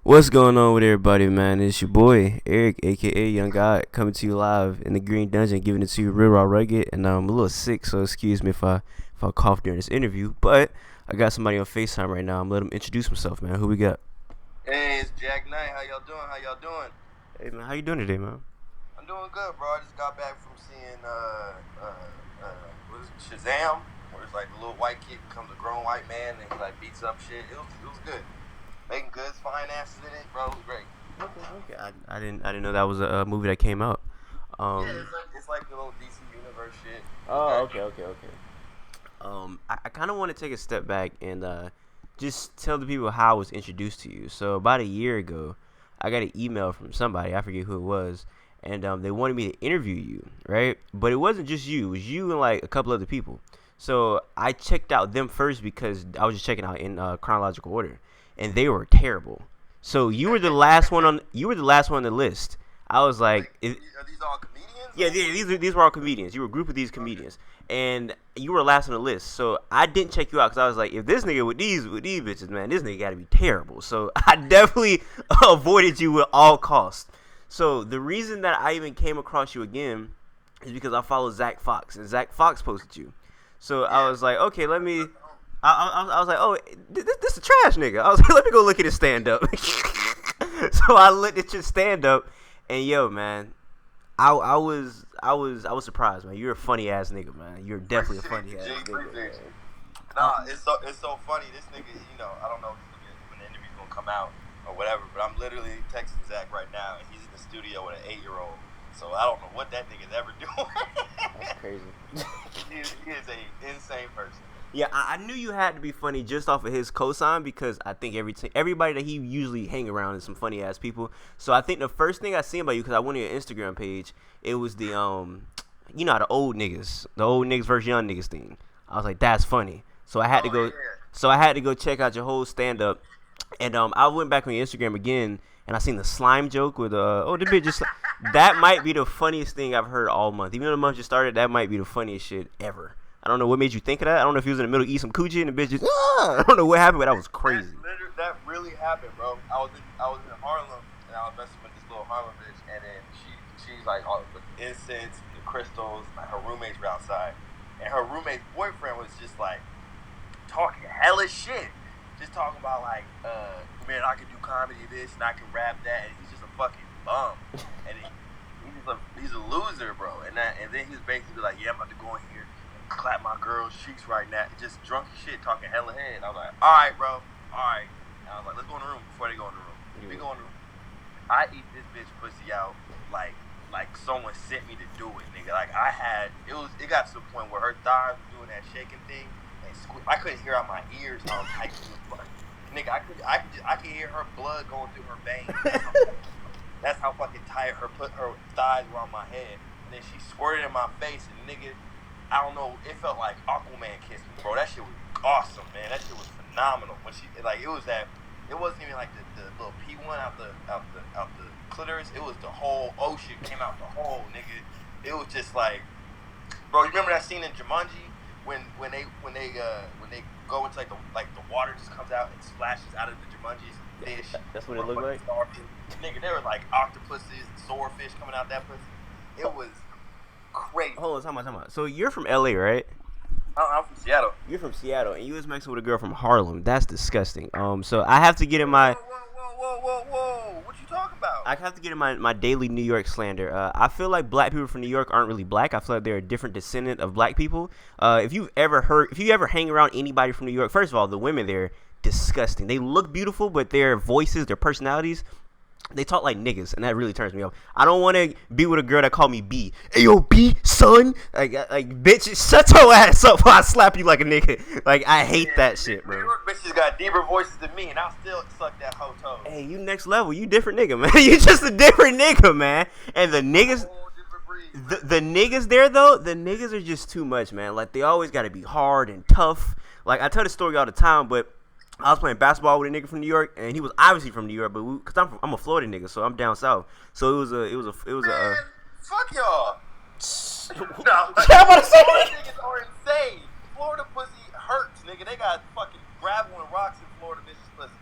What's going on with everybody, man? It's your boy Eric, aka Young God, coming to you live in the Green Dungeon, giving it to you real raw rugged. And I'm a little sick, so excuse me if I cough during this interview. But I got somebody on Facetime right now. I'm gonna let him introduce himself, man. Who we got? Hey, it's Jak Knight. How y'all doing? Hey, man, how you doing today, man? I'm doing good, bro. I just got back from seeing what is it, Shazam, where it's like the little white kid becomes a grown white man and he like beats up shit. It was good. Making goods, fine asses in it, bro. It was great. Okay. I didn't know that was a movie that came out. Yeah, it's like the little DC universe shit. Okay. I kind of want to take a step back and just tell the people how I was introduced to you. So about a year ago, I got an email from somebody. I forget who it was, and they wanted me to interview you, right? But it wasn't just you. It was you and like a couple other people. So I checked out them first because I was just checking out in chronological order, and they were terrible. So you were the last one on the list. I was like, Are these all comedians? yeah, these were all comedians. You were a group of these comedians, and you were last on the list. So I didn't check you out because I was like, if this nigga with these bitches, man, this nigga got to be terrible. So I definitely avoided you at all costs. So the reason that I even came across you again is because I follow Zach Fox, and Zach Fox posted you. So I was like, okay, let me. I was like, oh, this a trash nigga. I was like, let me go look at his stand up. So I looked at your stand up, and yo, man, I was surprised, man. You're a funny ass nigga, man. You're definitely a funny ass nigga. Man. Nah, it's so funny. This nigga, I don't know when the interview's gonna come out or whatever, but I'm literally texting Zach right now, and he's in the studio with an 8-year-old. So I don't know what that nigga's ever doing. That's crazy. He is a insane person. Yeah, I knew you had to be funny just off of his cosign because I think everybody that he usually hang around is some funny ass people. So I think the first thing I seen about you, because I went to your Instagram page, it was the the old niggas versus young niggas thing. I was like, that's funny. So I had to go. Yeah. So I had to go check out your whole stand up, and I went back on your Instagram again, and I seen the slime joke with the bitch just that might be the funniest thing I've heard all month. Even though the month just started, that might be the funniest shit ever. I don't know what made you think of that. I don't know if he was in the middle eating some coochie and the bitch just I don't know what happened, but that was crazy. That really happened, bro. I was in Harlem and I was messing with this little Harlem bitch, and then she's like all with incense, the crystals. Like her roommates were outside, and her roommate's boyfriend was just like talking hella shit, just talking about like, man, I can do comedy this and I can rap that, and he's just a fucking bum, and he's a loser, bro. And then he was basically like, yeah, I'm about to go in here. Clap my girl's cheeks right now. Just drunk as shit, talking hella head. I was like, all right, bro, all right. And I was like, let's go in the room before they go in the room. We go in the room. I eat this bitch pussy out like someone sent me to do it, nigga. Like it got to the point where her thighs were doing that shaking thing, and I couldn't hear out my ears how tight she was. Nigga, I could hear her blood going through her veins. That's how fucking tight her thighs were on my head. And then she squirted in my face, and nigga, I don't know, it felt like Aquaman kissed me, bro. That shit was awesome, man. That shit was phenomenal. When she it wasn't even like the little P1 out the clitoris. It was the whole ocean came out the hole, nigga. It was just like, bro. You remember that scene in Jumanji when they go into like the water just comes out and splashes out of the Jumanji's fish. That's what it looked like. Nigga, there were like octopuses and swordfish coming out that pussy. It was crazy. Hold on, time out. So you're from LA, right? I'm from Seattle. You're from Seattle, and you was mixing with a girl from Harlem. That's disgusting. So I have to get in my. Whoa! What you talking about? I have to get in my daily New York slander. I feel like black people from New York aren't really black. I feel like they're a different descendant of black people. If you ever hang around anybody from New York, first of all, the women there disgusting. They look beautiful, but their voices, their personalities. They talk like niggas, and that really turns me off. I don't want to be with a girl that call me B. Hey, yo, B, son. Like, bitch, shut your ass up before I slap you like a nigga. Like, I hate that shit, bro. New York bitches got deeper voices than me, and I'll still suck that hoe toe. Hey, you next level. You different nigga, man. You just a different nigga, man. And the niggas... The niggas there, though, the niggas are just too much, man. Like, they always got to be hard and tough. Like, I tell this story all the time, but... I was playing basketball with a nigga from New York, and he was obviously from New York, but cause I'm a Florida nigga, so I'm down south. So it was Man, fuck y'all. No, I'm about to say Florida niggas are insane. Florida pussy hurts, nigga. They got fucking gravel and rocks in Florida bitches pussy.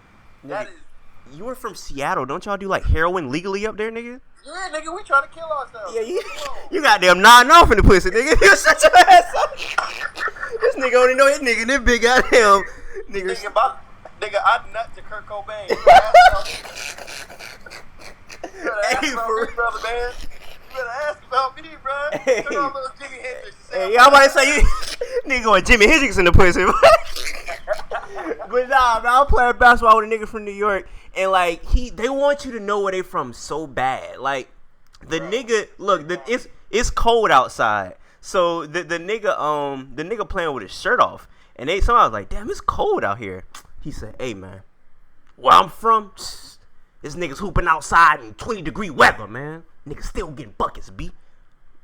That is You were from Seattle. Don't y'all do like heroin legally up there, nigga? Yeah, nigga, we trying to kill ourselves. Yeah, you goddamn nodding off in the pussy, nigga. You such an ass. This nigga only know his nigga. This big goddamn nigga. Nigga, I nut to Kurt Cobain. Hey, for real, brother, man. You better ask about me, bro. Hey. Turn on little Jimi Hendrix. Hey, y'all might say you nigga going Jimi Hendrix in the pussy. But nah, man, I'm playing basketball with a nigga from New York, and like they want you to know where they from so bad. Like the nigga, look, it's cold outside, so the nigga playing with his shirt off, and somebody was like, damn, it's cold out here. He said, hey man, where I'm from, this nigga's hooping outside in 20-degree weather, man. Niggas still getting buckets, B.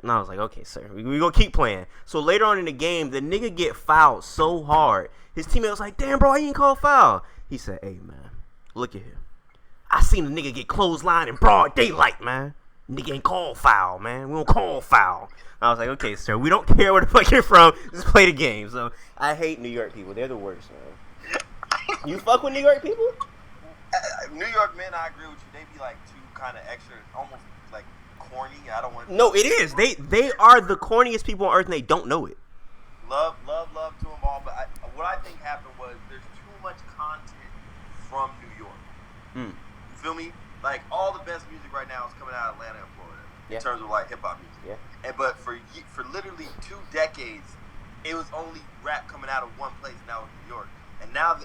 And I was like, okay, sir, we gonna keep playing. So later on in the game, the nigga get fouled so hard. His teammate was like, damn, bro, I ain't called foul. He said, hey, man, look at him. I seen a nigga get clotheslined in broad daylight, man. Nigga ain't called foul, man. We don't call foul. I was like, okay, sir, we don't care where the fuck you're from. Just play the game. So I hate New York people. They're the worst, man. You fuck with New York people? New York men, I agree with you. They be like too kind of extra, almost like corny. I don't want. No, it is. They are the corniest people on earth, and they don't know it. Love to them all, but what I think happened was there's too much content from New York. You feel me? Like all the best music right now is coming out of Atlanta and Florida in terms of like hip hop music. Yeah. But for literally 2 decades, it was only rap coming out of one place, and that was New York. And now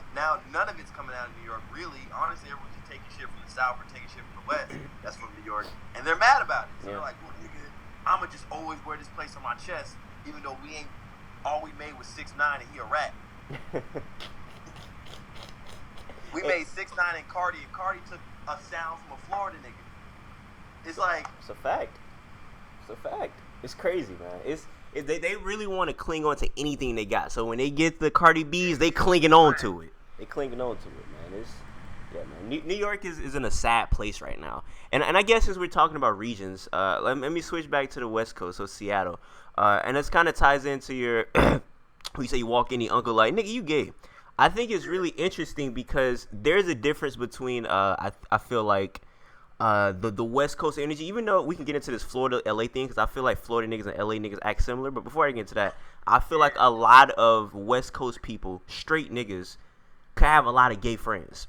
none of it's coming out of New York. Really, honestly, everyone's just taking shit from the South or taking shit from the West. That's from New York, and they're mad about it. So they're like, well, nigga, I'ma just always wear this place on my chest, even though we ain't. All we made was 6ix9ine and he a rat. We made 6ix9ine and Cardi took a sound from a Florida nigga. It's like it's a fact. It's crazy, man. They really want to cling on to anything they got. So when they get the Cardi B's, they clinging on to it. Man. New York is in a sad place right now. And I guess as we're talking about regions, let me switch back to the West Coast, so Seattle. And this kind of ties into your, you say you walk in, the uncle like, nigga, you gay. I think it's really interesting because there's a difference between, I feel like, the West Coast energy, even though we can get into this Florida, LA thing, because I feel like Florida niggas and LA niggas act similar. But before I get into that, I feel like a lot of West Coast people, straight niggas, could have a lot of gay friends.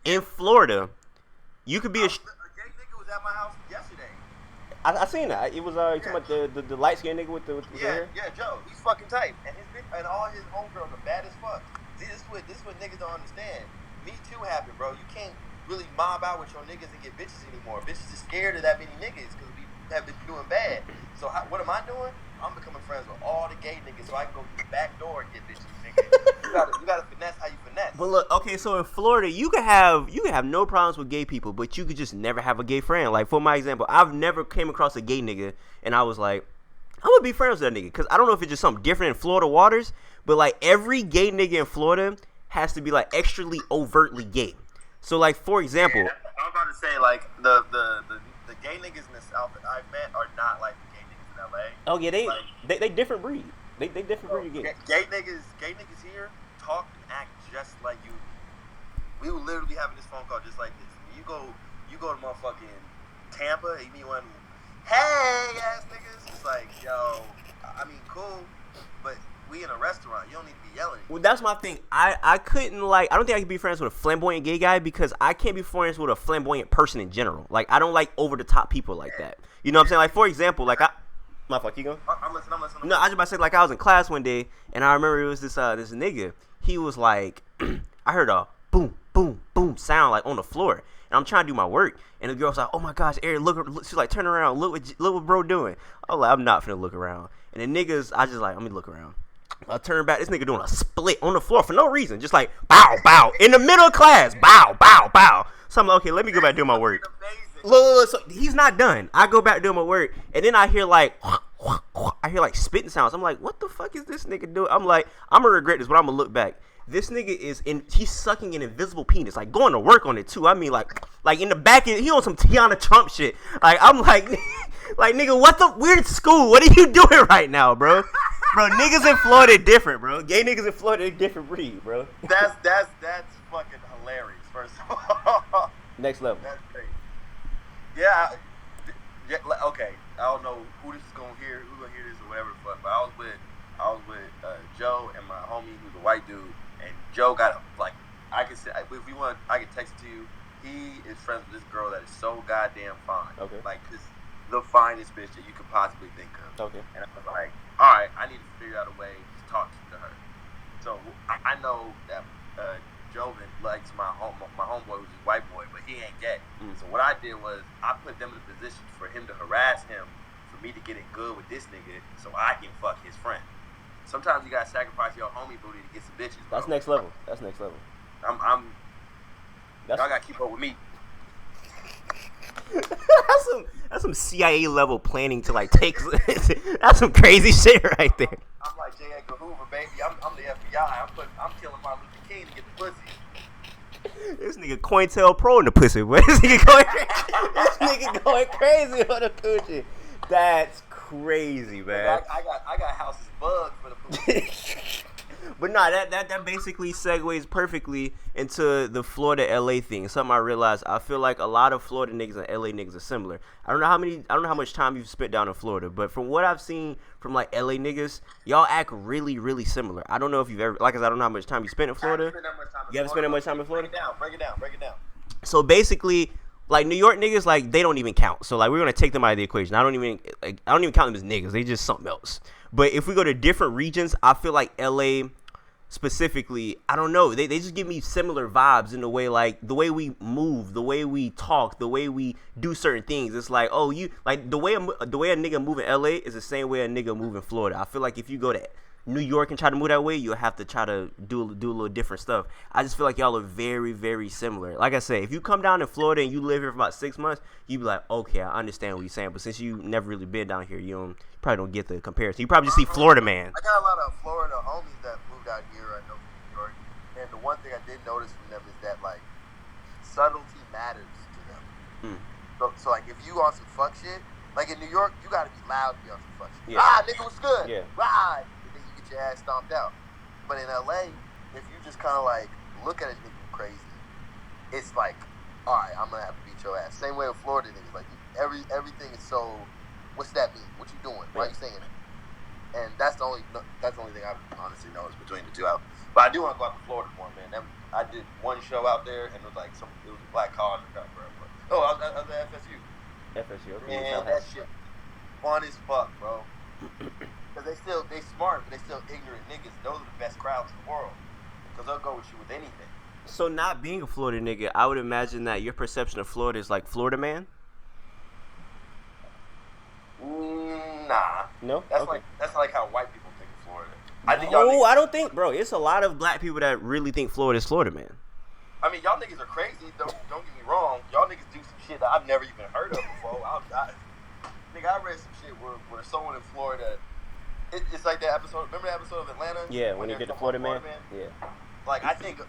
In Florida, you could be a gay nigga was at my house yesterday. I seen that. It was you talking about the light skinned nigga with the hair? Yeah, Joe. He's fucking tight, and all his homegirls are bad as fuck. See, this is what niggas don't understand. Me Too happened, bro. You can't really mob out with your niggas and get bitches anymore. Bitches are scared of that many niggas because we have been doing bad. So what am I doing? I'm becoming friends with all the gay niggas so I can go through the back door and get bitches, nigga. You gotta finesse how you finesse. But look, okay, so in Florida, you can have no problems with gay people, but you could just never have a gay friend. Like, for my example, I've never came across a gay nigga, and I was like, I'm gonna be friends with that nigga. Because I don't know if it's just something different in Florida waters, but, like, every gay nigga in Florida has to be, like, extremely overtly gay. So, like, for example... Yeah, I was about to say, like, the gay niggas in the South that I've met are not like the gay niggas in LA. Oh, yeah, they different breed. They different breed of gay. Gay niggas here talk and act just like you. We will literally be having this phone call just like this. You go to motherfucking Tampa, you meet one, hey ass niggas. It's like, yo, I mean, cool, but we in a restaurant. You don't need to be yelling. Well, that's my thing. I couldn't, like, I don't think I could be friends with a flamboyant gay guy because I can't be friends with a flamboyant person in general. Like, I don't like over the top people like that. You know what I'm saying? Like, for example, like my fuck, you go? I'm listening. No, I was just about to say, like, I was in class one day, and I remember it was this nigga. He was like, I heard a boom, boom, boom sound, like, on the floor. And I'm trying to do my work. And the girl was like, oh, my gosh, Eric, look. She's like, turn around. Look what bro doing. I was like, I'm not finna look around. And the niggas, I just like, let me look around. I turn back. This nigga doing a split on the floor for no reason. Just like, bow, bow. In the middle of class, bow, bow, bow. So I'm like, okay, let me go back and do my work. Look, so he's not done. I go back doing my work, and then I hear like spitting sounds. I'm like, what the fuck is this nigga doing? I'm like, I'm gonna regret this, but I'm gonna look back. This nigga he's sucking an invisible penis, like going to work on it too. I mean, like in the back, he on some Tiana Trump shit. Like, I'm like nigga, we're in school. What are you doing right now, bro? Bro, niggas in Florida different, bro. Gay niggas in Florida a different breed, bro. That's fucking hilarious. First of all. Next level. That's crazy. Yeah, okay. I don't know who this is gonna hear, this or whatever the fuck. But I was with Joe and my homie who's a white dude, and Joe got I can say if you want, I can text it to you. He is friends with this girl that is so goddamn fine. Okay. Like this, the finest bitch that you could possibly think of. Okay. And I was like, all right, I need to figure out a way to talk to her. So I know that Joven likes my homeboy, who's a white boy, but he ain't gay. So what I did was I put them in a position for him to harass him, for me to get it good with this nigga, so I can fuck his friend. Sometimes you gotta sacrifice your homie booty to get some bitches. Bro. That's next level. That's next level. Y'all gotta keep up with me. that's some CIA level planning to like take. That's some crazy shit right there. I'm like J. Edgar Hoover, baby. I'm the FBI. I'm killing Martin Luther King to get the pussy. This nigga COINTELPRO in the pussy, boy. This nigga going crazy on the coochie. That's crazy, man. I got houses bugged for the pussy. But nah, that basically segues perfectly into the Florida LA thing. Something I realized. I feel like a lot of Florida niggas and LA niggas are similar. I don't know how much time you've spent down in Florida, but from what I've seen from like LA niggas, y'all act really, really similar. I don't know if you've ever, like I said, I don't know how much time you spent in Florida. You haven't spent that much time in Florida? Break it down. So basically, like New York niggas, like they don't even count. So like we're gonna take them out of the equation. I don't even count them as niggas. They just something else. But if we go to different regions, I feel like LA specifically, I don't know, they just give me similar vibes in the way, like the way we move, the way we talk, the way we do certain things. It's like, oh, you like the way a nigga move in LA is the same way a nigga move in Florida. I feel like if you go to New York and try to move that way, you'll have to try to do a little different stuff. I just feel like y'all are very, very similar. Like I say, if you come down to Florida and you live here for about 6 months, you be like, okay, I understand what you're saying. But since you never really been down here, you probably don't get the comparison. You probably just see Florida man. I got a lot of Florida homies that moved out here. I know from New York, and the one thing I did notice from them is that like subtlety matters to them. So like if you on some fuck shit, like in New York, you gotta be loud to be on some fuck shit. Yeah. Nigga was good. Yeah. And then you get your ass stomped out. But in LA, if you just kind of like look at a nigga crazy, it's like, all right, I'm gonna have to beat your ass. Same way with Florida niggas, like everything is so. What's that mean? What you doing? Why are you saying it? And that's the only thing I've honestly noticed between the two out. But I do want to go out to Florida more, man. I did one show out there, and it was like it was a black college crowd. Oh, I was at FSU. FSU, okay. Man, that shit fun as fuck, bro. Because they smart, but they still ignorant niggas. Those are the best crowds in the world. Because they'll go with you with anything. So not being a Florida nigga, I would imagine that your perception of Florida is like Florida man? Nah. No? That's like how white people think of Florida. I don't think, bro. It's a lot of black people that really think Florida is Florida man. I mean, y'all niggas are crazy. Don't get me wrong. Y'all niggas do some shit that I've never even heard of before. I read some shit where someone in Florida, it's like that episode. Remember that episode of Atlanta? Yeah, when he did the Florida man. Yeah. Like I think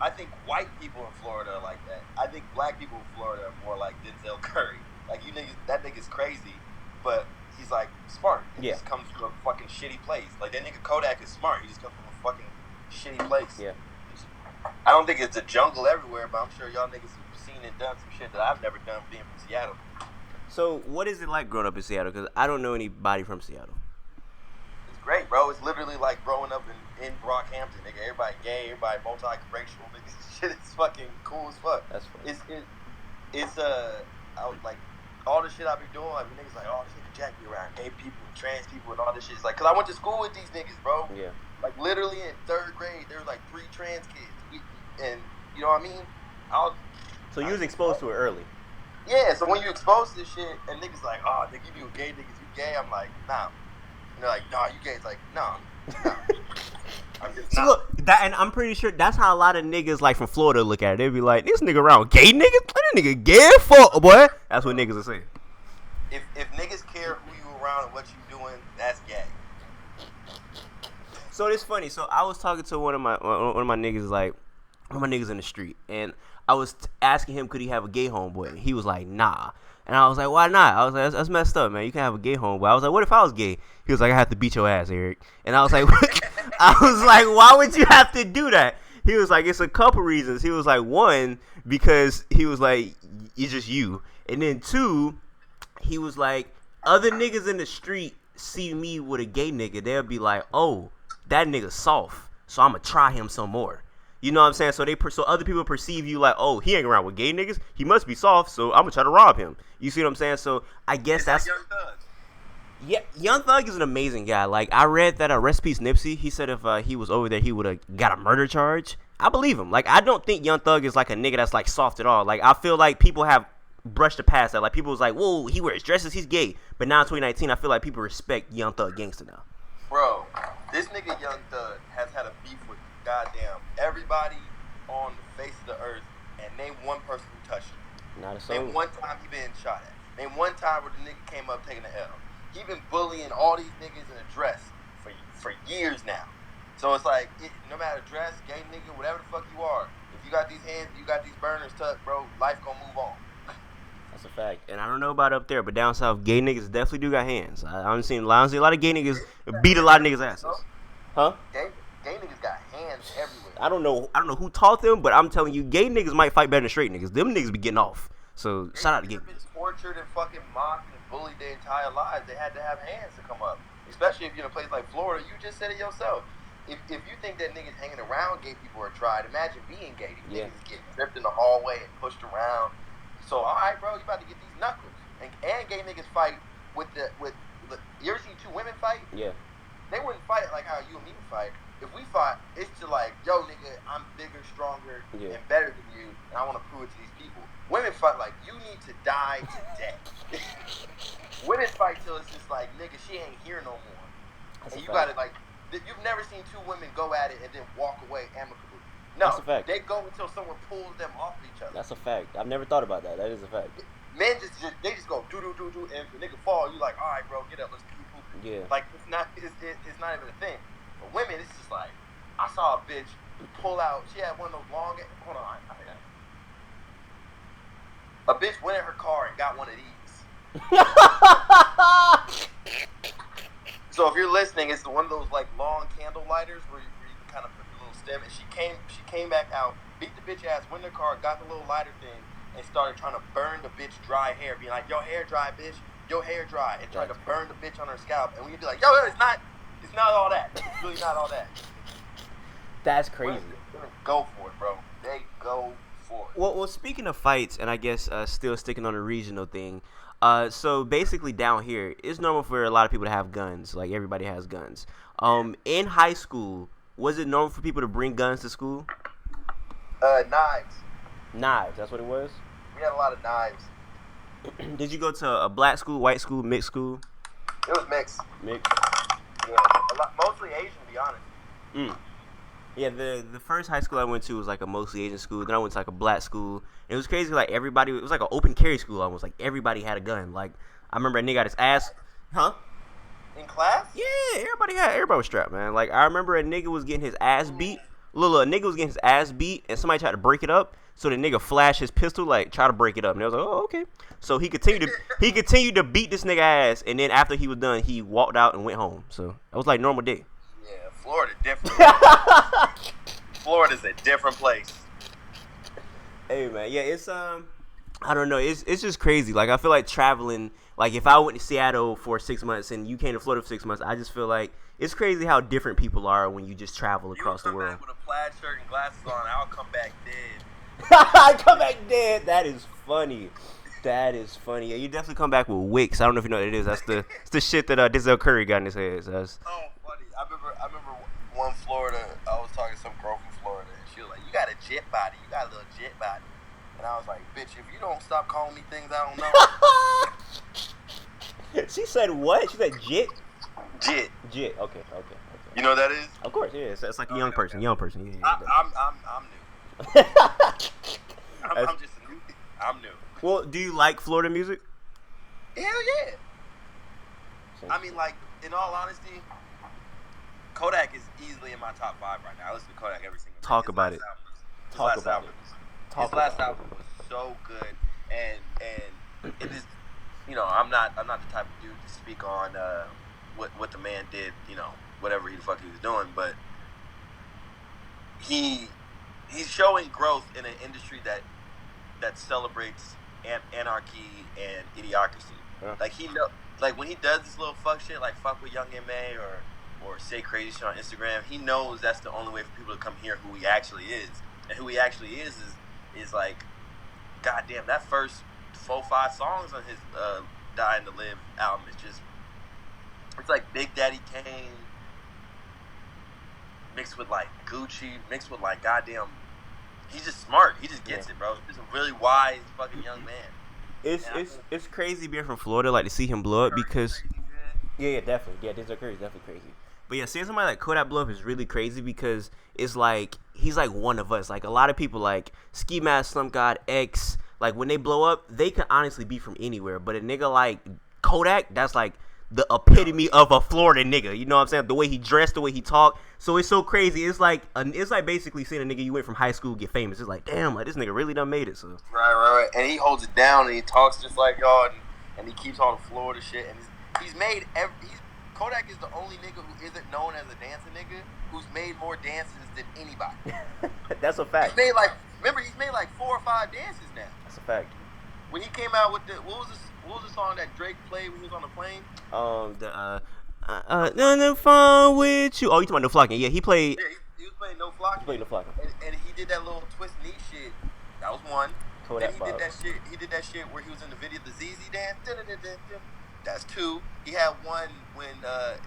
white people in Florida are like that. I think black people in Florida are more like Denzel Curry. Like you niggas, that nigga's crazy, but he's like smart. He just comes from a fucking shitty place. Like that nigga Kodak is smart. He just comes from a fucking shitty place. Yeah. I don't think it's a jungle everywhere, but I'm sure y'all niggas have seen and done some shit that I've never done being from Seattle. So what is it like growing up in Seattle? Because I don't know anybody from Seattle. It's great, bro. It's literally like growing up in Brockhampton, nigga. Everybody gay, everybody multi-racial, niggas. Shit is fucking cool as fuck. That's funny. It's like all the shit I be doing, like niggas like, oh, this nigga Jack be around gay people, trans people, and all this shit. It's like, cause I went to school with these niggas, bro. Yeah. Like literally in 3rd grade, there was like 3 trans kids, and you know what I mean. So you was exposed to it early. Yeah. So when you expose to this shit, and niggas like, oh, nigga, you be gay niggas, you gay. I'm like, nah. And they're like, nah, you gay. It's like, nah. I'm just so look, and I'm pretty sure that's how a lot of niggas like from Florida look at it. They be like, this nigga around gay niggas? That nigga gay fuck, boy. That's what niggas are saying. If niggas care who you around and what you doing, that's gay. So it's funny. So I was talking to one of my niggas, like one of my niggas in the street, and I was asking him, could he have a gay homeboy? And he was like, nah. And I was like, why not? I was like, that's messed up, man. You can have a gay homeboy. I was like, what if I was gay? He was like, I have to beat your ass, Eric. And I was like, why would you have to do that? He was like, it's a couple reasons. He was like, one, because he was like, it's just you. And then 2, he was like, other niggas in the street see me with a gay nigga, they'll be like, oh, that nigga soft, so I'm gonna try him some more. You know what I'm saying? So so other people perceive you like, oh, he ain't around with gay niggas, he must be soft, so I'm gonna try to rob him. You see what I'm saying? So I guess that's like Young Thug. Yeah, Young Thug is an amazing guy. Like, I read that Rest in Peace Nipsey, he said if he was over there, he would have got a murder charge. I believe him. Like, I don't think Young Thug is like a nigga that's like soft at all. Like, I feel like people have brushed the past that. Like, people was like, whoa, he wears dresses, he's gay. But now in 2019, I feel like people respect Young Thug gangster now. Bro, this nigga Young Thug has had a beef with goddamn everybody on the face of the earth, and name one person who touched him. Not a soul. Name one time he been shot at. Name one time where the nigga came up taking a L. He been bullying all these niggas in a dress for years now. So it's like, no matter dress, gay nigga, whatever the fuck you are, if you got these hands, you got these burners tucked, bro, life gonna move on. That's a fact. And I don't know about up there, but down south, gay niggas definitely do got hands. I've seen a lot of gay niggas beat a lot of niggas' asses. Huh? Gay niggas got hands everywhere. I don't know who taught them, but I'm telling you, gay niggas might fight better than straight niggas. Them niggas be getting off. So shout out to gay niggas. Been tortured and fucking mocked and bullied their entire lives. They had to have hands to come up. Especially if you're in a place like Florida, you just said it yourself. If you think that niggas hanging around gay people are tried, imagine being gay. These niggas get tripped in the hallway and pushed around. So all right, bro, you about to get these knuckles. And gay niggas fight with you ever seen 2 women fight? Yeah. They wouldn't fight like how you and me would fight. If we fought, it's just like, yo, nigga, I'm bigger, stronger, and better than you, and I want to prove it to these people. Women fight like, you need to die today. Women fight till it's just like, nigga, she ain't here no more. That's and you got to, like, you've never seen 2 women go at it and then walk away amicably. No, that's a fact. They go until someone pulls them off of each other. That's a fact. I've never thought about that. That is a fact. Men just go do, and if the nigga fall, you like, all right, bro, get up, let's keep moving. Yeah. Like, it's not even a thing. But women, it's just like, I saw a bitch pull out. She had one of those long. Hold on, I think a bitch went in her car and got one of these. So if you're listening, it's one of those like long candle lighters where you kind of put the little stem. And she came back out, beat the bitch ass, went in her car, got the little lighter thing, and started trying to burn the bitch dry hair, being like, "Your hair dry, bitch. Your hair dry," and tried to burn the bitch on her scalp. And we'd be like, "Yo, it's not all that. It's really not all that." That's crazy. Go for it, bro. They go for it. Well, speaking of fights, and I guess still sticking on the regional thing, so basically down here, it's normal for a lot of people to have guns. Like, everybody has guns. In high school, was it normal for people to bring guns to school? Knives. Knives, that's what it was? We had a lot of knives. Did you go to a black school, white school, mixed school? It was mixed. Mixed? Yeah, mostly Asian, to be honest. Yeah, the first high school I went to was like a mostly Asian school. Then I went to like a black school. And it was crazy. Like, everybody, it was like an open carry school almost. Like, everybody had a gun. Like, I remember a nigga got his ass. Huh? In class? Yeah, everybody was strapped, man. Like, I remember a nigga was getting his ass beat. A nigga was getting his ass beat, and somebody tried to break it up. So the nigga flashed his pistol, like, try to break it up. And I was like, oh, okay. So he continued to beat this nigga ass. And then after he was done, he walked out and went home. So that was like normal day. Yeah, Florida different. Florida's a different place. Hey, man, yeah, it's I don't know, it's just crazy. Like, I feel like traveling. Like, if I went to Seattle for 6 months and you came to Florida for 6 months, I just feel like it's crazy how different people are when you just travel across the world. You come back with a plaid shirt and glasses on, I'll come back dead. I come back dead. That is funny. Yeah, you definitely come back with wicks. I don't know if you know what it is. That's the shit that Denzel Curry got in his head. So that's... Oh, funny. I remember one Florida. I was talking to some girl from Florida, and she was like, "You got a jet body. You got a little jet body." And I was like, "Bitch, if you don't stop calling me things I don't know." She said what? She said jet. Jet. Okay. You know what that is? Of course, yeah. It's like a young person. Yeah. I'm new. I'm new. Well, do you like Florida music? Hell yeah. I mean, like, in all honesty, Kodak is easily in my top 5 right now. I listen to Kodak every single day. Talk about it. His last album was so good, and it is, you know, I'm not the type of dude to speak on what the man did, you know, whatever the fuck he was doing, but he's showing growth in an industry that celebrates anarchy and idiocracy. Yeah. Like he know, like when he does this little fuck shit, like fuck with Young MA or say crazy shit on Instagram, he knows that's the only way for people to come hear who he actually is. And who he actually is like, goddamn, that first 4-5 songs on his Dying to Live album is just, it's like Big Daddy Kane mixed with like Gucci, mixed with like goddamn, he's just smart. He just gets it, bro. He's a really wise fucking young man. It's crazy being from Florida, like to see him blow up because yeah, definitely. Yeah, these are crazy, definitely crazy. But yeah, seeing somebody like Kodak blow up is really crazy because it's like he's like one of us. Like a lot of people like Ski Mask, Slump God, X, like when they blow up, they can honestly be from anywhere. But a nigga like Kodak, that's like the epitome of a Florida nigga. You know what I'm saying? The way he dressed, the way he talked. So it's so crazy. It's like basically seeing a nigga you went from high school get famous. It's like, damn, like this nigga really done made it. So right. And he holds it down and he talks just like y'all and he keeps all the Florida shit. And he's made Kodak is the only nigga who isn't known as a dancing nigga who's made more dances than anybody. That's a fact. He's made like 4 or 5 dances now. That's a fact. When he came out with what was the song that Drake played when he was on the plane? Nothing fun with you. Oh, you talking about No Flocking? Yeah, he played. Yeah, he was playing No Flocking. He played No Flocking. And he did that little twist knee shit. That was one. Kodak Then he did that shit where he was in the video, the ZZ dance. That's 2. He had one when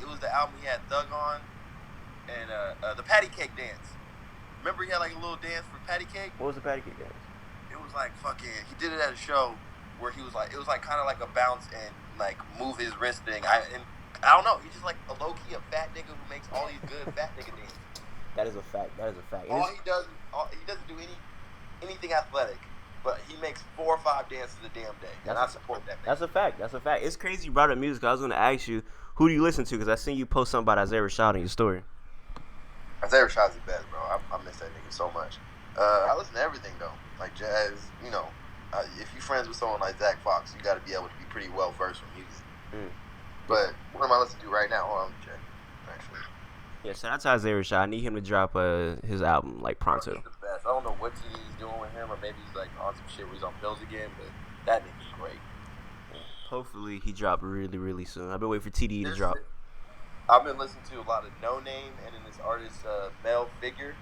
it was the album he had Thug on, and the Patty Cake dance. Remember he had like a little dance for Patty Cake? What was the Patty Cake dance? It was like fucking. He did it at a show where he was like, it was like kind of like a bounce and like move his wrist thing. I don't know. He's just like a low key a fat nigga who makes all these good fat nigga dances. That is a fact. He doesn't do anything athletic. But he makes 4 or 5 dances a damn day, and I support that. That's a fact. It's crazy you brought up music. I was going to ask you, who do you listen to? Because I seen you post something about Isaiah Rashad in your story. Isaiah Rashad's the best, bro. I miss that nigga so much. I listen to everything, though. Like jazz, you know. If you're friends with someone like Zach Fox, you got to be able to be pretty well versed with music. But what am I listening to right now? Hold on, check. Actually. Yeah, shout out to Isaiah Rashad. I need him to drop his album, like, pronto. He's the best. I don't know what he's doing with him, or maybe he's like on some shit where he's on pills again, but that nigga's great. Hopefully he drop really, really soon. I've been waiting for TDE to drop. I've been listening to a lot of No Name and then this artist, Mel Figure.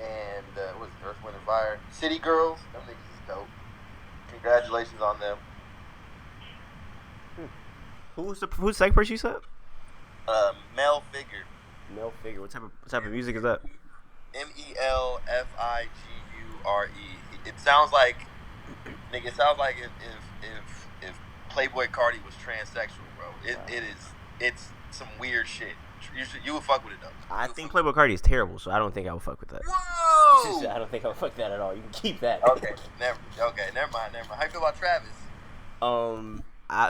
And what is it, Earth, Wind, and Fire? City Girls. Them niggas is dope. Congratulations on them. Who's the second person you said? Mel Figure. Mel Figure. What type of music is that? MELFIGURE. It sounds like, nigga. It sounds like if Playboy Cardi was transsexual, bro. It's some weird shit. You would fuck with it though. I think Playboy Cardi is terrible, so I don't think I would fuck with that. Whoa! I don't think I would fuck that at all. You can keep that. Okay, never mind. How you feel about Travis?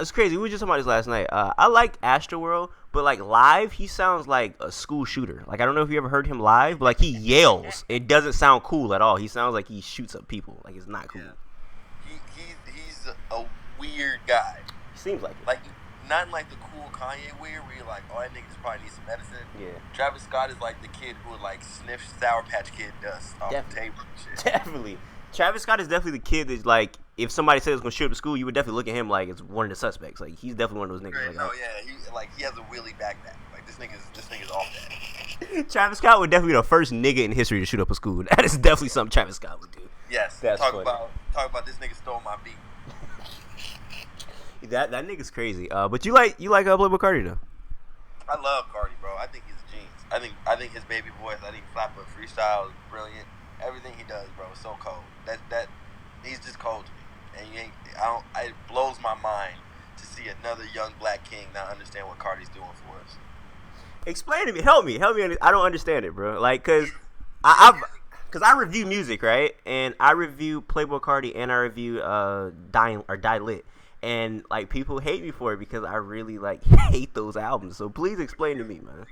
It's crazy. We were just talking about this last night. I like Astroworld, but like live, he sounds like a school shooter. Like I don't know if you ever heard him live, but like he yells. It doesn't sound cool at all. He sounds like he shoots up people. Like it's not cool. Yeah. He's a weird guy. He seems like it. Like not like the cool Kanye weird where you're like, oh, that nigga just probably needs some medicine. Yeah. Travis Scott is like the kid who would like sniff Sour Patch Kid dust off the table and shit. Definitely. Travis Scott is definitely the kid that's like, if somebody says it's gonna shoot up the school, you would definitely look at him like it's one of the suspects. Like he's definitely one of those niggas. Right, like, he has a wheelie backpack. Like this nigga's off that. Travis Scott would definitely be the first nigga in history to shoot up a school. That is definitely something Travis Scott would do. Yes. That's talk funny. about this nigga stole my beat. That nigga's crazy. But you like Playboy Cardi though. I love Cardi, bro. I think he's a genius. I think his baby voice. I think Flapper Freestyle is brilliant. Everything he does, bro, is so cold. That he's just cold to me. And it blows my mind to see another young black king not understand what Cardi's doing for us. Explain to me. Help me. I don't understand it, bro. Like, cause I review music, right? And I review Playboy Cardi and I review Die Lit. And like people hate me for it because I really like hate those albums. So please explain to me, man.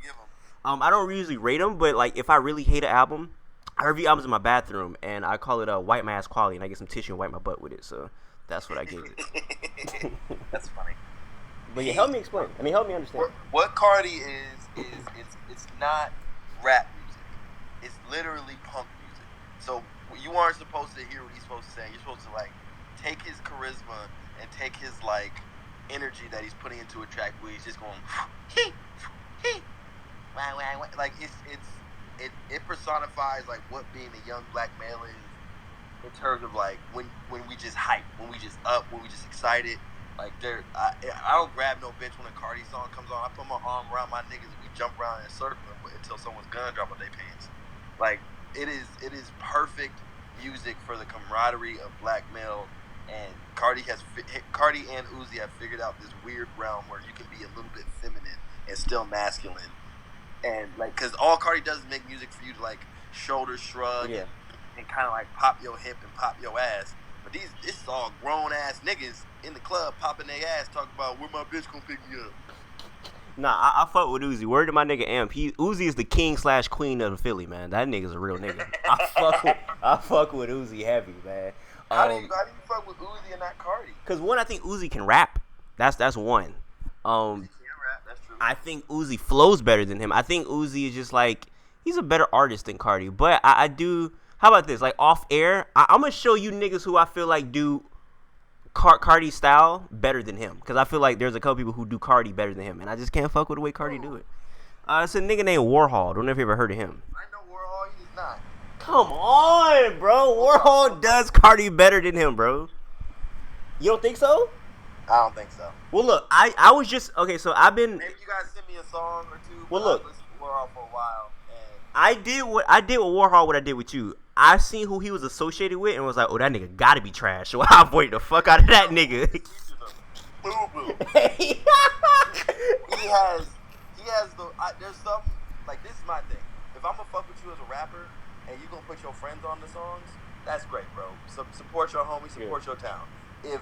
I don't usually rate them, but like if I really hate an album, I review albums in my bathroom and I call it wipe my ass quality, and I get some tissue and wipe my butt with it. So that's what I give it. That's funny. But yeah, help me explain. Help me understand. What Cardi is it's not rap music. It's literally punk music. So you aren't supposed to hear what he's supposed to say. You're supposed to like take his charisma and take his like energy that he's putting into a track where he's just going like it personifies like what being a young black male is in terms of like when we just hype, when we just up, when we just excited. Like I don't grab no bitch when a Cardi song comes on. I put my arm around my niggas and we jump around in a circle until someone's gun drop on their pants. Like it is perfect music for the camaraderie of black male. And Cardi and Uzi have figured out this weird realm where you can be a little bit feminine and still masculine. And like, cause all Cardi does is make music for you to like shoulder shrug and kind of like pop your hip and pop your ass. But this is all grown ass niggas in the club popping their ass, talking about where my bitch gonna pick me up. Nah, I fuck with Uzi. Word to my nigga Amp. Uzi is the king/queen of the Philly, man. That nigga's a real nigga. I fuck with Uzi heavy, man. How do you fuck with Uzi and not Cardi? Cause one, I think Uzi can rap. That's one. Uzi can rap. That's true. I think Uzi flows better than him. I think Uzi is just like, he's a better artist than Cardi. But I do. How about this? Like off air, I'm gonna show you niggas who I feel like do Cardi style better than him. Cause I feel like there's a couple people who do Cardi better than him, and I just can't fuck with the way Cardi do it. It's a nigga named Warhol. Don't know if you ever heard of him. I know Warhol. He is not. Come on, bro. Warhol does Cardi better than him, bro. You don't think so? I don't think so. Well, look, I was just okay. So I've been. Maybe you guys send me a song or two. Well, look, I listened to Warhol for a while, and I did with Warhol. What I did with you, I seen who he was associated with, and was like, oh, that nigga gotta be trash. So I avoided the fuck out of that nigga. Boo boo. He has the. There's something like this is my thing. If I'm gonna fuck with you as a rapper, and you gonna put your friends on the songs, that's great, bro. Support your homie, support your town. If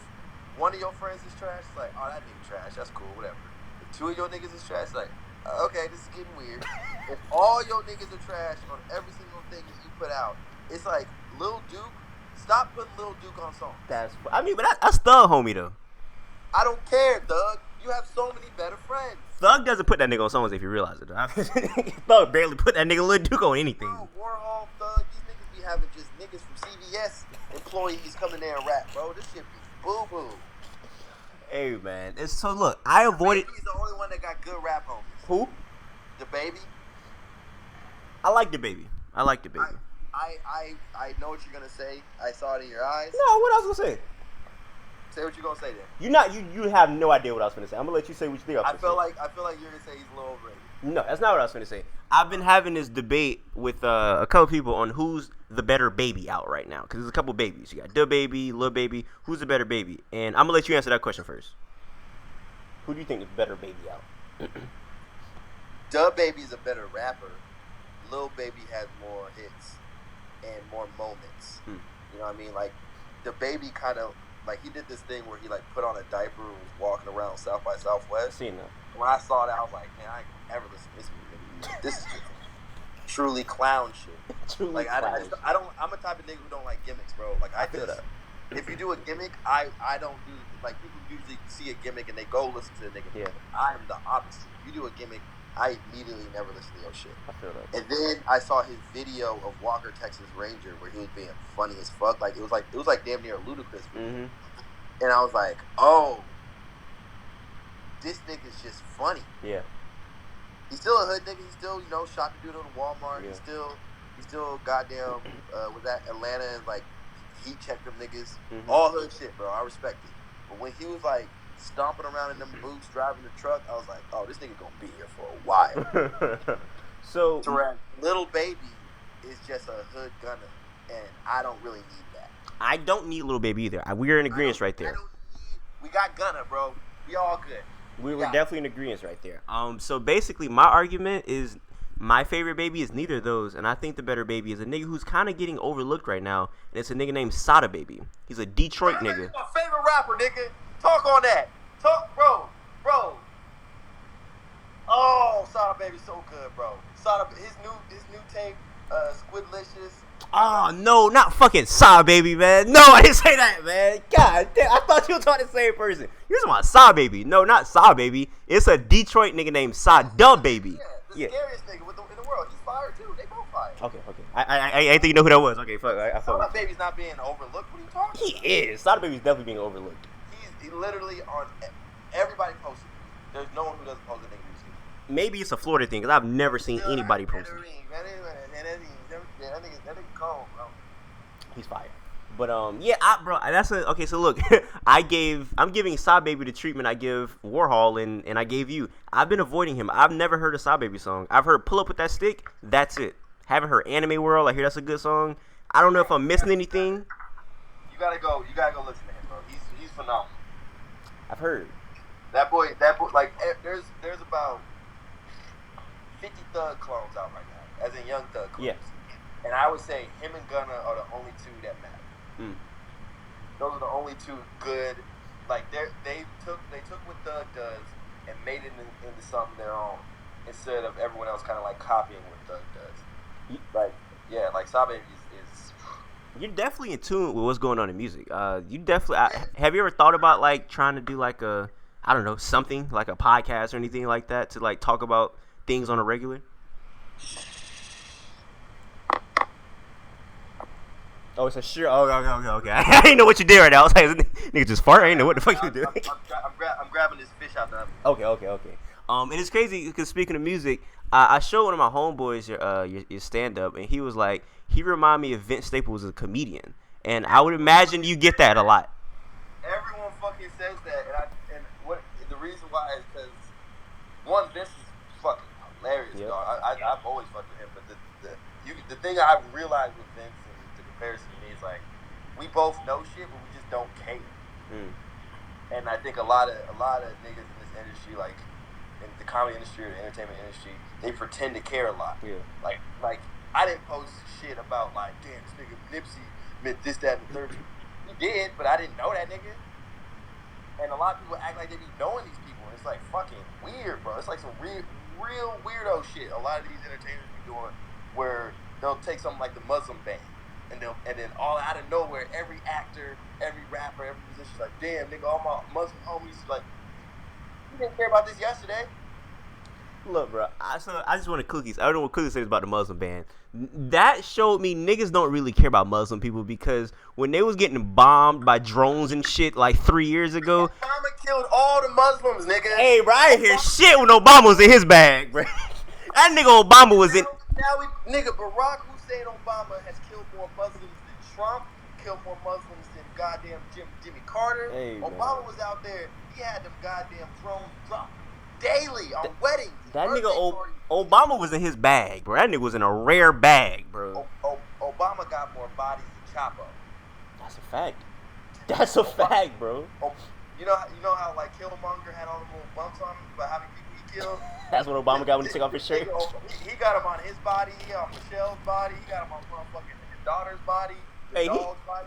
one of your friends is trash, it's like, oh, that nigga trash, that's cool, whatever. If two of your niggas is trash, it's like, okay, this is getting weird. If all your niggas are trash on every single thing that you put out, it's like, Lil Duke, stop putting Lil Duke on songs. But that's Thug, homie, though. I don't care, Thug. You have so many better friends. Thug doesn't put that nigga on songs if you realize it. Thug barely put that nigga Lil Duke on anything. Bro, Warhol, Thug, these niggas be having just niggas from CVS employees coming there and rap, bro. This shit be boo-boo. Hey, man. So, look, I avoided... He's the only one that got good rap homies. Who? The Baby. I like the Baby. I I know what you're going to say. I saw it in your eyes. No, what I was going to say? Say what you're going to say then. You have no idea what I was going to say. I'm going to let you say what you think I was going to say. I feel like you're going to say he's a little overrated. No, that's not what I was going to say. I've been having this debate with a couple people on who's the better baby out right now. Because there's a couple babies. You got the Baby, Lil Baby. Who's the better baby? And I'm going to let you answer that question first. Who do you think is the better baby out? The Baby is a better rapper. Lil Baby has more hits and more moments. You know what I mean? Like, the Baby kind of, like, he did this thing where he, like, put on a diaper and was walking around South by Southwest. I've seen that. When I saw that, I was like, man, I ain't ever listen to this movie. This is truly clown shit. Truly like, clown I don't, I'm a type of nigga who don't like gimmicks, bro. Like, I feel that. If you do a gimmick, I don't do, like, people usually see a gimmick and they go listen to the nigga. Yeah. I'm the opposite. If you do a gimmick, I immediately never listen to your shit. I feel that. And then I saw his video of Walker, Texas Ranger, where he was being funny as fuck. Like, it was like damn near a ludicrous video. And I was like, oh, this nigga's just funny. Yeah. He's still a hood nigga. He's still, you know, shot the dude on Walmart. Yeah. He's still goddamn with that Atlanta and like he checked them niggas. All hood shit, bro. I respect it. But when he was like stomping around in them boots, driving the truck, I was like, oh, this nigga gonna be here for a while. So Lil Baby is just a hood gunner, and I don't really need that. I don't need Lil Baby either. We're in agreement right there. We got Gunna, bro. We all good. We were definitely in agreement right there. So basically, my argument is my favorite baby is neither of those, and I think the better baby is a nigga who's kind of getting overlooked right now, and it's a nigga named Sada Baby. He's a Detroit nigga. My favorite rapper, nigga. Talk on that. Talk, bro. Oh, Sada Baby's so good, bro. Sada, his new tape, Squidlicious. Oh, no, not fucking Saw Baby, man. No, I didn't say that, man. God damn, I thought you were talking the same person. You're talking about Saw Baby. No, not Saw Baby. It's a Detroit nigga named Saw Dub Baby. Yeah, the scariest nigga in the world. He's fired, too. They both fired. fire. Okay. I think you know who that was. Okay, fuck. I Sada Baby's not being overlooked. What are you talking about? He is. Sada Baby's definitely being overlooked. He's literally on. Everybody posting. There's no one who doesn't post a nigga music. Maybe it's a Florida thing because I've never seen anybody post it. That nigga cold, bro. He's fire. But yeah, bro, okay. So look, I'm giving Sada Baby the treatment I give Warhol and I gave you. I've been avoiding him. I've never heard a Sada Baby song. I've heard Pull Up With That Stick. That's it. Haven't heard Anime World. I hear that's a good song. I don't know if I'm missing anything. You gotta go listen to him, bro. He's phenomenal. I've heard. That boy, like there's about 50 Thug clones out right now, as in young Thug clones. Yeah. And I would say him and Gunna are the only two that matter. Those are the only two good. Like they took what Thug does and made it into something their own, instead of everyone else kind of like copying what Thug does. Like yeah, like Sada Baby is. You're definitely in tune with what's going on in music. You definitely have you ever thought about like trying to do like a, I don't know, something like a podcast or anything like that to like talk about things on a regular? Oh, it's a sure. Oh, okay. I didn't know what you did right now. I was like, nigga just fart. I didn't know what the fuck you doing. I'm grabbing this fish out the oven. Okay. And it's crazy because speaking of music, I showed one of my homeboys your stand up, and he was like, he reminded me of Vince Staples as a comedian, and I would imagine you get that a lot. Everyone fucking says that, and what the reason why is because one, Vince is fucking hilarious, dog. I've always fucked with him, but the thing I've realized with Vince and the comparison to me is like we both know shit, but we just don't care. And I think a lot of niggas in this industry, like in the comedy industry or the entertainment industry, they pretend to care a lot. Yeah. Like I didn't post shit about like, damn, this nigga Nipsey meant this, that, and the third. He did, but I didn't know that nigga. And a lot of people act like they be knowing these people, and it's like fucking weird, bro. It's like some real weirdo shit. A lot of these entertainers be doing, where they'll take something like the Muslim ban, and then all out of nowhere, every actor, every rapper, every musician's like, damn, nigga, all my Muslim homies like, you didn't care about this yesterday. Look, bro, I just wanted cookies. I don't know what Cookies says about the Muslim ban. That showed me niggas don't really care about Muslim people, because when they was getting bombed by drones and shit like 3 years ago, Obama killed all the Muslims, nigga. Hey, bro, I didn't hear shit when Obama was in his bag, bro. That nigga Obama was in. Nigga, Barack Hussein Obama has killed more Muslims than Trump, killed more Muslims than goddamn Jimmy Carter. Hey, Obama was out there. He had them goddamn drones dropped daily on weddings. That nigga Obama was in his bag, bro. That nigga was in a rare bag, bro. Obama got more bodies than Chapo. That's a fact. That's a fact, bro. You know how like Killmonger had all the little bumps on him about how many people he killed? That's what Obama got when he took off his shirt. He got him on his body. He got him on Michelle's body. He got him on motherfucking his daughter's body. Hey,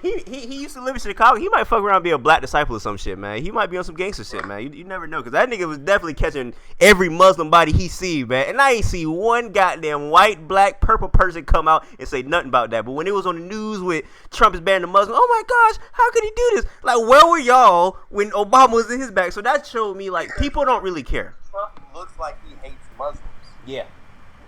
he used to live in Chicago. He might fuck around and be a black disciple or some shit, man. He might be on some gangster shit, man. You never know, because that nigga was definitely catching every Muslim body he see, man. And I ain't see one goddamn white, black, purple person come out and say nothing about that. But when it was on the news with Trump is banning the Muslims, oh my gosh, how could he do this? Like, where were y'all when Obama was in his bag? So that showed me, like, people don't really care. Trump looks like he hates Muslims. Yeah.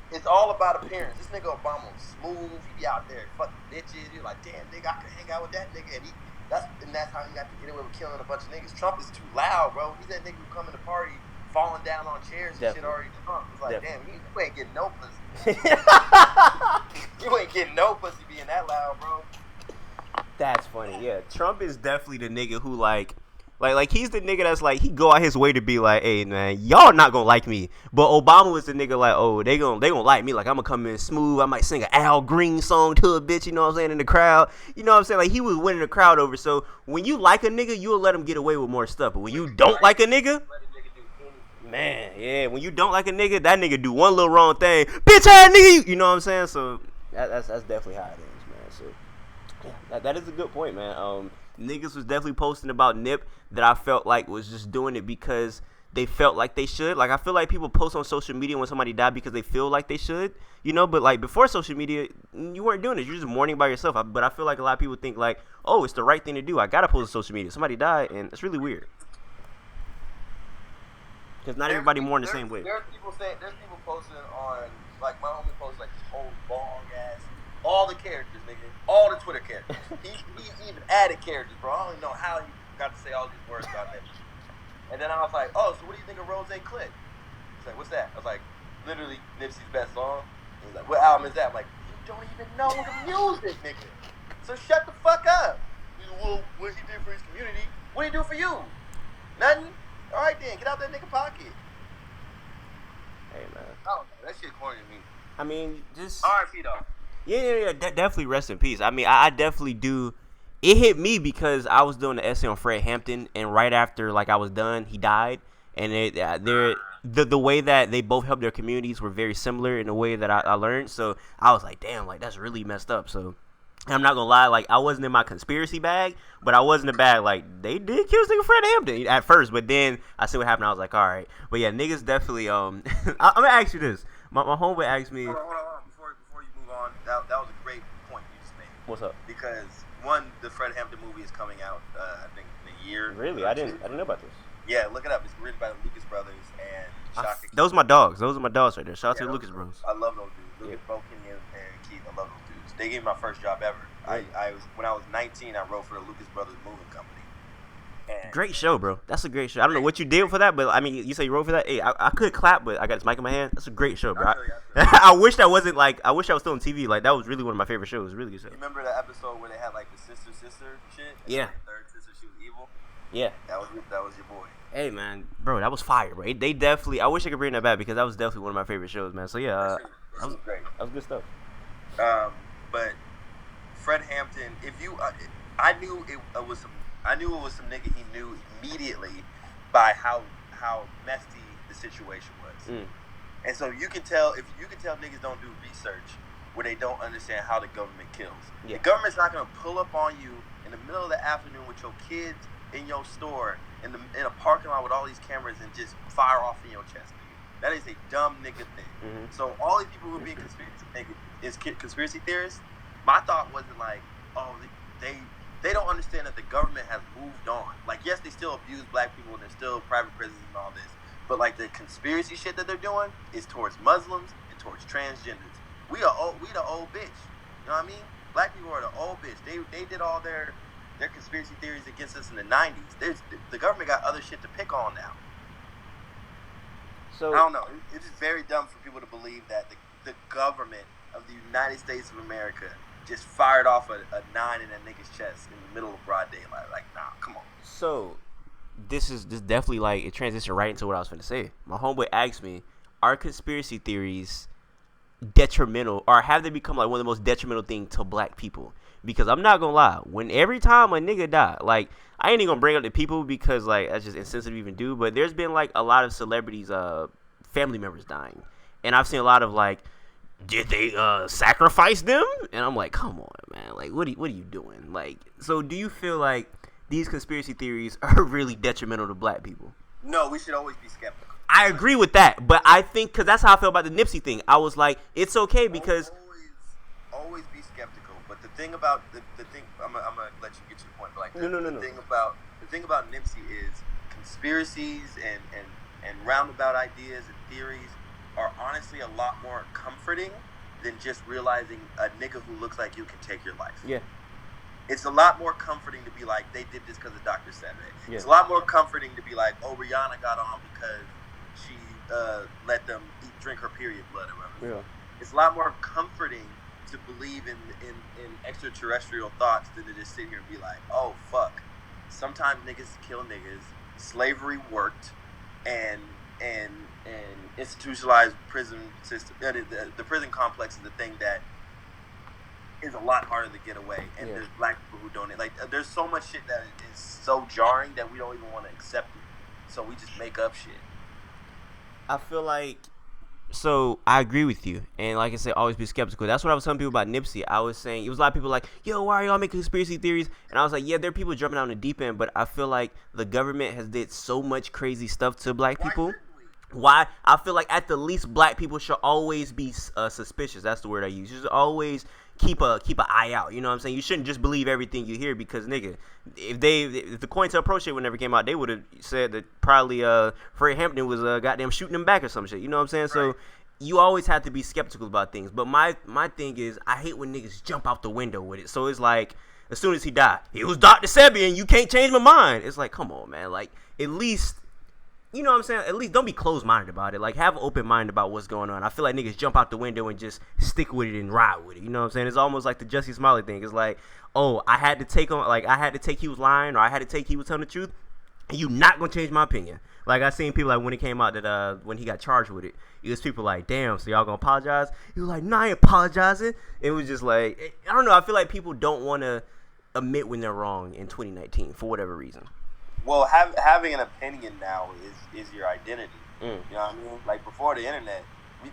It's all about appearance. This nigga Obama was smooth. He be out there fucking bitches. You're like, damn, nigga, I could hang out with that nigga. And that's how he got to get away with killing a bunch of niggas. Trump is too loud, bro. He's that nigga who come in the party falling down on chairs and shit already drunk. It's like, damn, you ain't getting no pussy. You ain't getting no pussy being that loud, bro. That's funny. Yeah, Trump is definitely the nigga who like he's the nigga that's like, he go out his way to be like, hey man, y'all not gonna like me. But Obama was the nigga like, oh, they gonna like me. Like, I'm gonna come in smooth. I might sing an Al Green song to a bitch, you know what I'm saying, in the crowd. You know what I'm saying? Like, he was winning the crowd over. So when you like a nigga, you'll let him get away with more stuff. But when you don't like a nigga, man, yeah, when you don't like a nigga, that nigga do one little wrong thing, bitch ass nigga, you know what I'm saying? So that's definitely how it is, man. So yeah, that is a good point, man. Niggas was definitely posting about Nip that I felt like was just doing it because they felt like they should. Like, I feel like people post on social media when somebody died because they feel like they should, you know. But like, before social media, you weren't doing it. You're just mourning by yourself. But I feel like a lot of people think like, oh, it's the right thing to do. I gotta post on social media. Somebody died, and it's really weird because not everybody mourn the same way. There's people posting on like my homie posted like this whole long ass, all the characters, nigga, all the Twitter characters. He even added characters, bro. I don't even know how he got to say all these words about Nipsey. And then I was like, oh, so what do you think of Rose Click? He's like, what's that? I was like, literally Nipsey's best song. He's like, what album is that? I'm like, you don't even know the music, nigga. So shut the fuck up. He's like, well, what he did for his community? What did he do for you? Nothing? All right then, get out that nigga pocket. Hey, man. I don't know. That shit corny to me. I mean, just... R.I.P. though. Yeah. Definitely rest in peace. I mean, I definitely do... It hit me because I was doing the essay on Fred Hampton, and right after, like, I was done, he died. And the way that they both helped their communities were very similar in the way that I learned. So I was like, damn, like, that's really messed up. So I'm not gonna lie, like, I wasn't in my conspiracy bag, but I was in the bag, like, they did kill this nigga Fred Hampton at first, but then I see what happened. I was like, all right. But yeah, niggas definitely, I'm gonna ask you this. My homeboy asked me. Hold on. Before you move on, that was a great point you just made. What's up? Because one, the Fred Hampton movie is coming out, I think in a year. Really? I didn't know about this. Yeah, look it up. It's written by the Lucas brothers and Shaka. Those are my dogs. Those are my dogs right there. Shout out to the Lucas bros. I love those dudes. Lucas, Bo Kenny, and Keith. I love those dudes. They gave me my first job ever. I was when I was 19. I wrote for the Lucas Brothers Moving Company. And great show, bro. That's a great show. I don't know what you did for that, but I mean, you say you wrote for that. Hey, I could clap, but I got this mic in my hand. That's a great show, bro. I wish that wasn't like. I wish I was still on TV. Like that was really one of my favorite shows. Really good show. You remember the episode where they had like the sister shit? Yeah. The third sister, she was evil. Yeah. That was your boy. Hey man, bro, that was fire, bro. They definitely. I wish I could bring that back because that was definitely one of my favorite shows, man. So yeah, that was great. That was good stuff. But Fred Hampton, I knew it was some nigga he knew immediately by how messy the situation was. And so you can tell niggas don't do research where they don't understand how the government kills. Yeah. The government's not gonna pull up on you in the middle of the afternoon with your kids in your store in a parking lot with all these cameras and just fire off in your chest. Nigga. That is a dumb nigga thing. Mm-hmm. So all these people who are being conspiracy theorists, my thought wasn't like, oh, they don't understand that the government has moved on. Like, yes, they still abuse black people and there's still private prisons and all this, but like the conspiracy shit that they're doing is towards Muslims and towards transgenders. We the old bitch. You know what I mean? Black people are the old bitch. They did all their conspiracy theories against us in the 90s. The government got other shit to pick on now. So I don't know. It's just very dumb for people to believe that the government of the United States of America just fired off a 9 in that nigga's chest in the middle of broad daylight. Like, nah, come on. So this definitely like it transitioned right into what I was going to say. My homeboy asked me, are conspiracy theories detrimental, or have they become like one of the most detrimental things to black people? Because I'm not gonna lie, when every time a nigga die, like I ain't even gonna bring up the people because like that's just insensitive to even do, but there's been like a lot of celebrities family members dying, and I've seen a lot of like, did they sacrifice them? And I'm like, come on, man, like what are you doing? Like, so do you feel like these conspiracy theories are really detrimental to black people? No, we should always be skeptical. I agree with that, but I think because that's how I feel about the Nipsey thing. I was like, it's okay because always be skeptical. But the thing about the thing, I'm gonna let you get your point. But like no. The thing about Nipsey is conspiracies and roundabout ideas and theories are honestly a lot more comforting than just realizing a nigga who looks like you can take your life. Yeah. It's a lot more comforting to be like, they did this because the doctor said it. Yeah. It's a lot more comforting to be like, oh, Rihanna got on because she let them drink her period blood or whatever. Yeah. It's a lot more comforting to believe in extraterrestrial thoughts than to just sit here and be like, oh, fuck. Sometimes niggas kill niggas. Slavery worked. And institutionalized prison system. The prison complex is the thing that is a lot harder to get away, and there's black people who don't. Like, there's so much shit that is so jarring that we don't even want to accept it. So we just make up shit. I feel like, so I agree with you, and like I said, always be skeptical. That's what I was telling people about Nipsey. I was saying it was a lot of people like, yo, why are y'all making conspiracy theories? And I was like, yeah, there are people jumping out in the deep end, but I feel like the government has did so much crazy stuff to black people. Why? I feel like at the least black people should always be suspicious. That's the word I use. You should always keep a eye out. You know what I'm saying? You shouldn't just believe everything you hear because, nigga, if the COINTELPRO shit would never came out, they would have said that probably Fred Hampton was goddamn shooting them back or some shit. You know what I'm saying? Right. So you always have to be skeptical about things. But my thing is, I hate when niggas jump out the window with it. So it's like, as soon as he died, it was Dr. Sebi and you can't change my mind. It's like, come on, man. Like, at least, you know what I'm saying? At least don't be closed-minded about it. Like, have an open mind about what's going on. I feel like niggas jump out the window and just stick with it and ride with it. You know what I'm saying? It's almost like the Jussie Smollett thing. It's like, oh, I had to take he was lying, or I had to take he was telling the truth, and you not gonna change my opinion. Like, I seen people, like, when it came out that when he got charged with it, it was people like, damn, so y'all gonna apologize? He was like, nah, I ain't apologizing. It was just like, I don't know. I feel like people don't want to admit when they're wrong in 2019 for whatever reason. Well, having an opinion now is your identity. You know what I mean? Like, before the internet,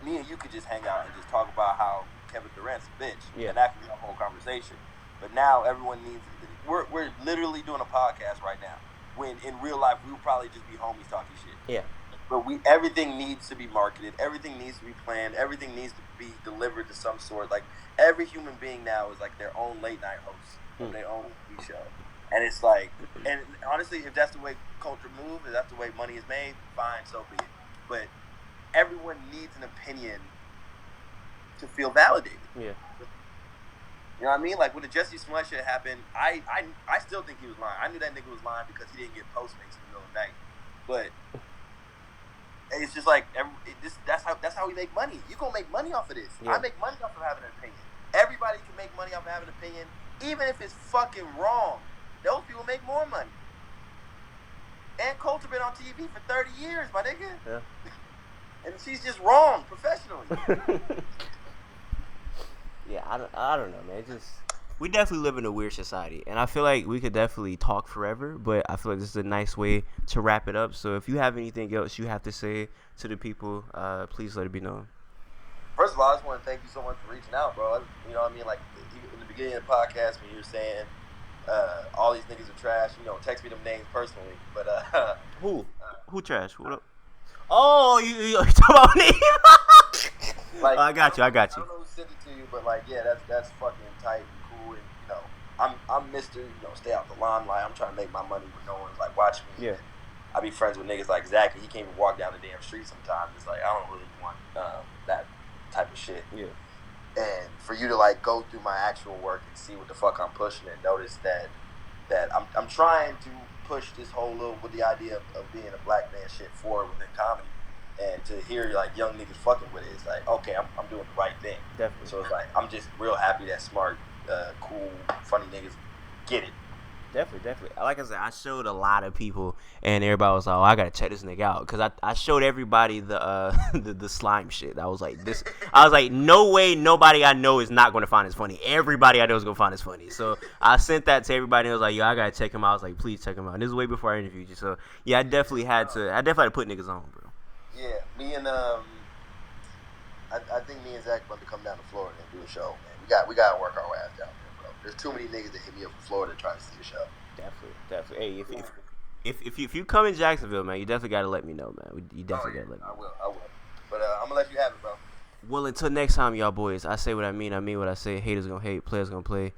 me and you could just hang out and just talk about how Kevin Durant's a bitch. Yeah. And that could be a whole conversation. But now everyone needs, we're literally doing a podcast right now. When in real life, we would probably just be homies talking shit. Yeah. But everything needs to be marketed. Everything needs to be planned. Everything needs to be delivered to some sort. Like, every human being now is like their own late night host of their own TV show. And it's like, and honestly, if that's the way culture moves, if that's the way money is made, fine, so be it. But everyone needs an opinion to feel validated. Yeah. You know what I mean? Like, when the Jussie Smollett shit happened, I still think he was lying. I knew that nigga was lying because he didn't get Postmates in the middle of the night. But it's just like, that's how we make money. You gonna make money off of this. Yeah. I make money off of having an opinion. Everybody can make money off of having an opinion, even if it's fucking wrong. Those people make more money. And Coulter been on TV for 30 years, my nigga. Yeah. And she's just wrong professionally. Yeah, I don't know, man. It's just, we definitely live in a weird society, and I feel like we could definitely talk forever, but I feel like this is a nice way to wrap it up. So if you have anything else you have to say to the people, please let it be known. First of all, I just want to thank you so much for reaching out, bro. You know what I mean? Like, in the beginning of the podcast, when you were saying all these niggas are trash, you know, text me them names personally. But Who trash? What up? Oh, you talking about me? Like, I got you. I don't know who sent it to you, but like, yeah, that's fucking tight and cool. And you know, I'm Mr. You know, stay out the limelight. I'm trying to make my money when no one's like watching me. Yeah. I be friends with niggas like Zach, and he can't even walk down the damn street sometimes. It's like, I don't really want that type of shit. Yeah. And for you to like go through my actual work and see what the fuck I'm pushing, and notice that I'm trying to push this whole little with the idea of being a black man shit forward within comedy, and to hear like young niggas fucking with it, it's like, okay, I'm doing the right thing. Definitely. So it's like, I'm just real happy that smart, cool, funny niggas get it. Definitely. Like I said, I showed a lot of people, and everybody was like, "Oh, I gotta check this nigga out," because I showed everybody the slime shit. I was like, no way, nobody I know is not gonna find this funny. Everybody I know is gonna find this funny. So I sent that to everybody, and I was like, "Yo, I gotta check him out." I was like, "Please check him out." And this is way before I interviewed you. So yeah, I definitely had to put niggas on, bro. Yeah, me and I think me and Zach about to come down to Florida and do a show, man. We gotta work our ass down there, bro. There's too many niggas that hit me up from Florida trying to see the show. Definitely. Hey, if you come in Jacksonville, man, you definitely gotta let me know, man. You definitely gotta let me know. I will. But I'm gonna let you have it, bro. Well, until next time, y'all boys. I say what I mean what I say. Haters gonna hate, players gonna play.